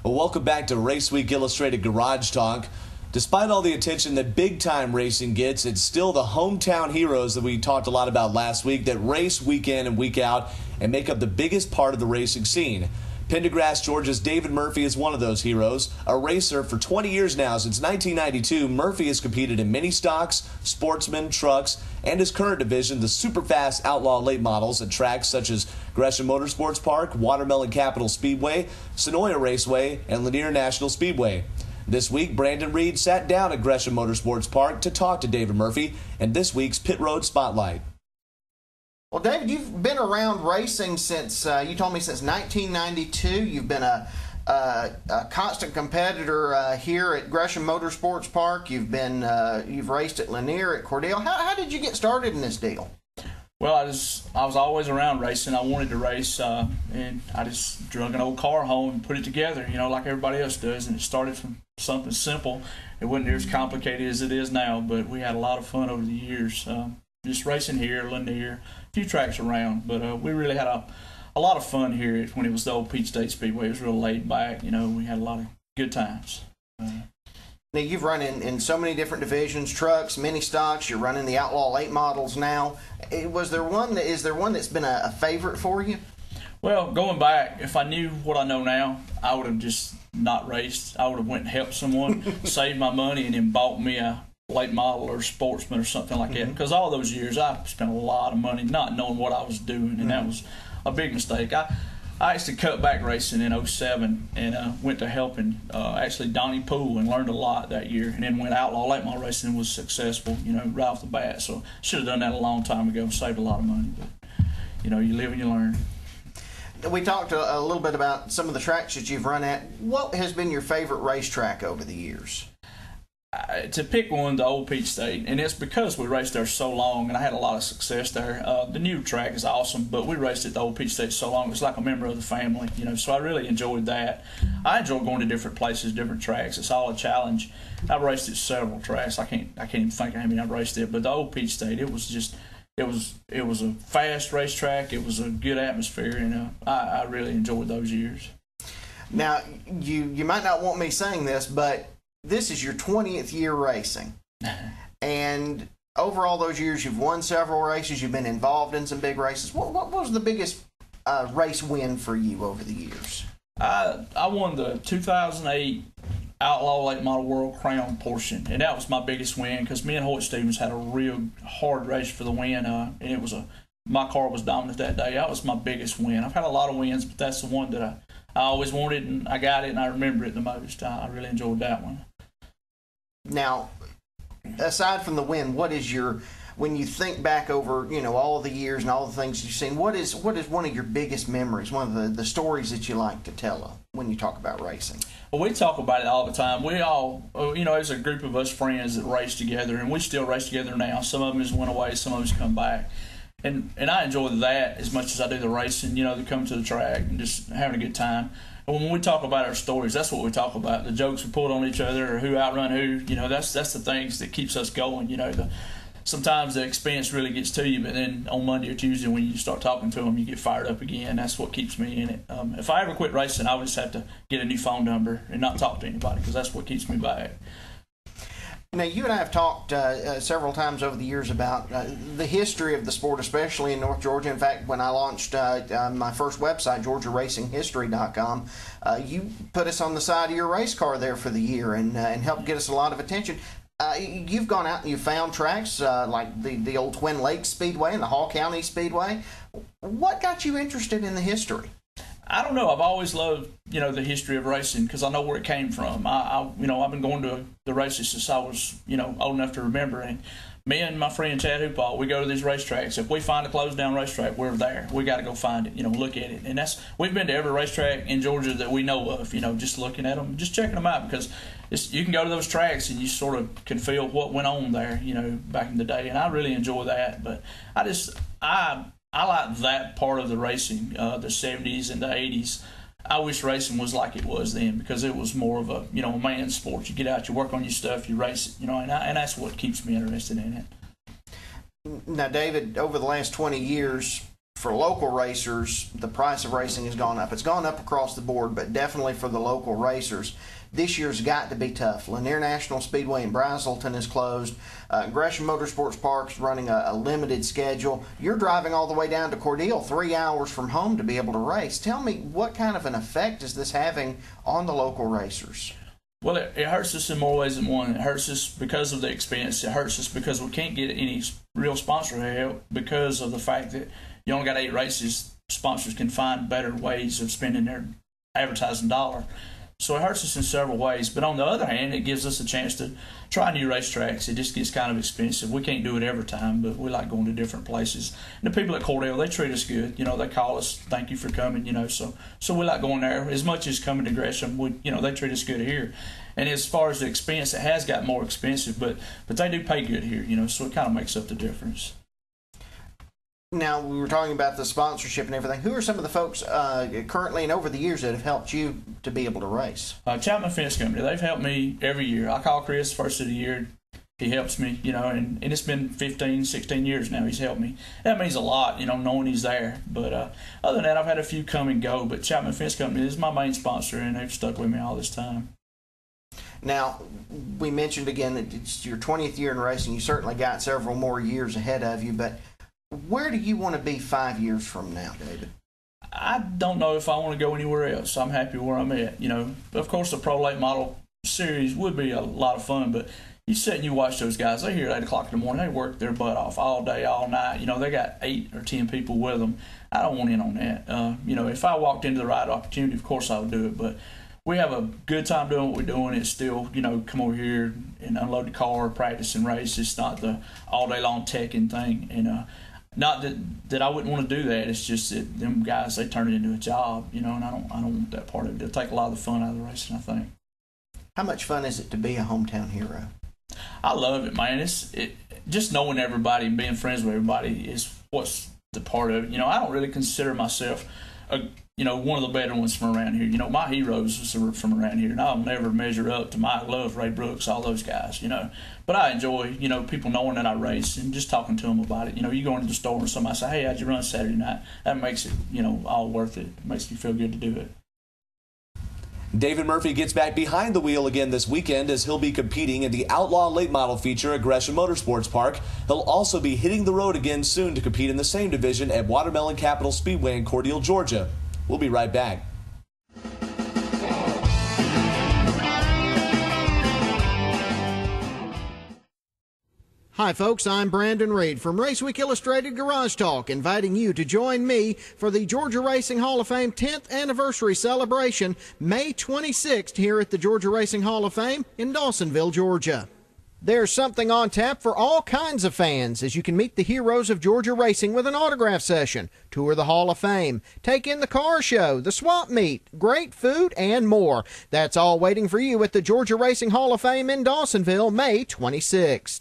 Well, welcome back to Raceweek Illustrated Garage Talk. Despite all the attention that big-time racing gets, it's still the hometown heroes that we talked a lot about last week that race week in and week out and make up the biggest part of the racing scene. Pendergrass, Georgia's David Murphy is one of those heroes. A racer for 20 years now, since 1992, Murphy has competed in mini stocks, sportsmen, trucks, and his current division, the super-fast Outlaw Late Models, at tracks such as Gresham Motorsports Park, Watermelon Capital Speedway, Sonoya Raceway, and Lanier National Speedway. This week, Brandon Reed sat down at Gresham Motorsports Park to talk to David Murphy in this week's Pit Road Spotlight. Well, David, you've been around racing since, you told me, since 1992. You've been a constant competitor here at Gresham Motorsports Park. You've raced at Lanier, at Cordell. How did you get started in this deal? Well, I was always around racing. I wanted to race, and I just drug an old car home and put it together, like everybody else does. And it started from something simple. It wasn't near as complicated as it is now, but we had a lot of fun over the years. Just racing here, Lanier, a few tracks around, but we really had a lot of fun here when it was the old Pt.2.wmv Speedway. It was real laid back, we had a lot of good times. Now, you've run in so many different divisions, trucks, mini stocks. You're running the Outlaw Late Models now. Is there one that's been a favorite for you? Well, going back, if I knew what I know now, I would have just not raced. I would have went and helped someone, saved my money, and then bought me a late model or sportsman or something like that. Because all those years I spent a lot of money not knowing what I was doing, and that was a big mistake. I actually cut back racing in 07 and went to helping actually Donnie Poole and learned a lot that year, and then went outlaw late model racing and was successful, right off the bat. So should have done that a long time ago, saved a lot of money. But you live and you learn. We talked a little bit about some of the tracks that you've run at. What has been your favorite racetrack over the years? To pick one, the old Peach State, and it's because we raced there so long, and I had a lot of success there. The new track is awesome, but we raced at the old Peach State so long, it's like a member of the family, so I really enjoyed that. I enjoy going to different places, different tracks. It's all a challenge. I've raced at several tracks. I can't even think of how many I've raced at, but the old Peach State, it was a fast racetrack. It was a good atmosphere, and I really enjoyed those years. Now, you might not want me saying this, but this is your 20th year racing, and over all those years, you've won several races. You've been involved in some big races. What was the biggest race win for you over the years? I won the 2008 Outlaw Late Model World Crown portion, and that was my biggest win because me and Hoyt Stevens had a real hard race for the win, and it was my car was dominant that day. That was my biggest win. I've had a lot of wins, but that's the one that I always wanted, and I got it, and I remember it the most. I really enjoyed that one. Now, aside from the win, when you think back over, all the years and all the things you've seen, what is one of your biggest memories, one of the stories that you like to tell when you talk about racing? Well, we talk about it all the time. We all, there's a group of us friends that race together, and we still race together now. Some of them has went away, some of them has come back. And I enjoy that as much as I do the racing, they come to the track and just having a good time. And when we talk about our stories, that's what we talk about, the jokes we pulled on each other or who outrun who, that's the things that keeps us going, sometimes the expense really gets to you, but then on Monday or Tuesday when you start talking to them, you get fired up again. That's what keeps me in it. If I ever quit racing, I would just have to get a new phone number and not talk to anybody because that's what keeps me back. Now, you and I have talked several times over the years about the history of the sport, especially in North Georgia. In fact, when I launched my first website, GeorgiaRacingHistory.com, you put us on the side of your race car there for the year and helped get us a lot of attention. You've gone out and you've found tracks like the old Twin Lakes Speedway and the Hall County Speedway. What got you interested in the history? I don't know. I've always loved, the history of racing because I know where it came from. I've been going to the races since I was, old enough to remember. And me and my friend Chad Hoopaw, we go to these racetracks. If we find a closed down racetrack, we're there. We got to go find it, look at it. And we've been to every racetrack in Georgia that we know of, just looking at them, just checking them out because you can go to those tracks and you sort of can feel what went on there, back in the day. And I really enjoy that. But I like that part of the racing, the 70s and the 80s. I wish racing was like it was then because it was more of a, a man's sport. You get out, you work on your stuff, you race it, and that's what keeps me interested in it. Now, David, over the last 20 years, for local racers, the price of racing has gone up. It's gone up across the board, but definitely for the local racers. This year's got to be tough. Lanier National Speedway in Brazelton is closed. Gresham Motorsports Park's running a limited schedule. You're driving all the way down to Cordele, 3 hours from home to be able to race. Tell me, what kind of an effect is this having on the local racers? Well, it hurts us in more ways than one. It hurts us because of the expense. It hurts us because we can't get any real sponsor help because of the fact that you only got 8 races. Sponsors can find better ways of spending their advertising dollar. So it hurts us in several ways. But on the other hand, it gives us a chance to try new racetracks. It just gets kind of expensive. We can't do it every time, but we like going to different places. And the people at Cordele, they treat us good. You know, they call us, thank you for coming, you know. So we like going there. As much as coming to Gresham, they treat us good here. And as far as the expense, it has got more expensive, but they do pay good here, you know, so it kind of makes up the difference. Now, we were talking about the sponsorship and everything. Who are some of the folks currently and over the years that have helped you to be able to race? Chapman Fence Company. They've helped me every year. I call Chris first of the year. He helps me, you know, and it's been 15, 16 years now he's helped me. That means a lot, you know, knowing he's there. But other than that, I've had a few come and go. But Chapman Fence Company is my main sponsor, and they've stuck with me all this time. Now, we mentioned again that it's your 20th year in racing. You certainly got several more years ahead of you, but where do you want to be 5 years from now, David? I don't know if I want to go anywhere else. I'm happy where I'm at. You know, of course, the Pro Late Model series would be a lot of fun, but you sit and you watch those guys. They're here at 8 o'clock in the morning. They work their butt off all day, all night. You know, they got 8 or 10 people with them. I don't want in on that. You know, if I walked into the right opportunity, of course I would do it, but we have a good time doing what we're doing. It's still, you know, come over here and unload the car, practice and race. It's not the all day long teching thing. And not that I wouldn't want to do that. It's just that them guys, they turn it into a job, you know, and I don't want that part of it. It'll take a lot of the fun out of the racing, I think. How much fun is it to be a hometown hero? I love it, man. It just knowing everybody and being friends with everybody is what's the part of it. You know, I don't really consider myself one of the better ones from around here. You know, my heroes are from around here, and I'll never measure up to Mike Love, Ray Brooks, all those guys, you know. But I enjoy, you know, people knowing that I race and just talking to them about it. You know, you go into the store and somebody say, hey, how'd you run Saturday night? That makes it, you know, all worth it. It makes me feel good to do it. David Murphy gets back behind the wheel again this weekend as he'll be competing in the Outlaw Late Model feature at Gresham Motorsports Park. He'll also be hitting the road again soon to compete in the same division at Watermelon Capital Speedway in Cordele, Georgia. We'll be right back. Hi folks, I'm Brandon Reed from Raceweek Illustrated Garage Talk, inviting you to join me for the Georgia Racing Hall of Fame 10th anniversary celebration May 26th here at the Georgia Racing Hall of Fame in Dawsonville, Georgia. There's something on tap for all kinds of fans, as you can meet the heroes of Georgia racing with an autograph session, tour the Hall of Fame, take in the car show, the swap meet, great food, and more. That's all waiting for you at the Georgia Racing Hall of Fame in Dawsonville, May 26th.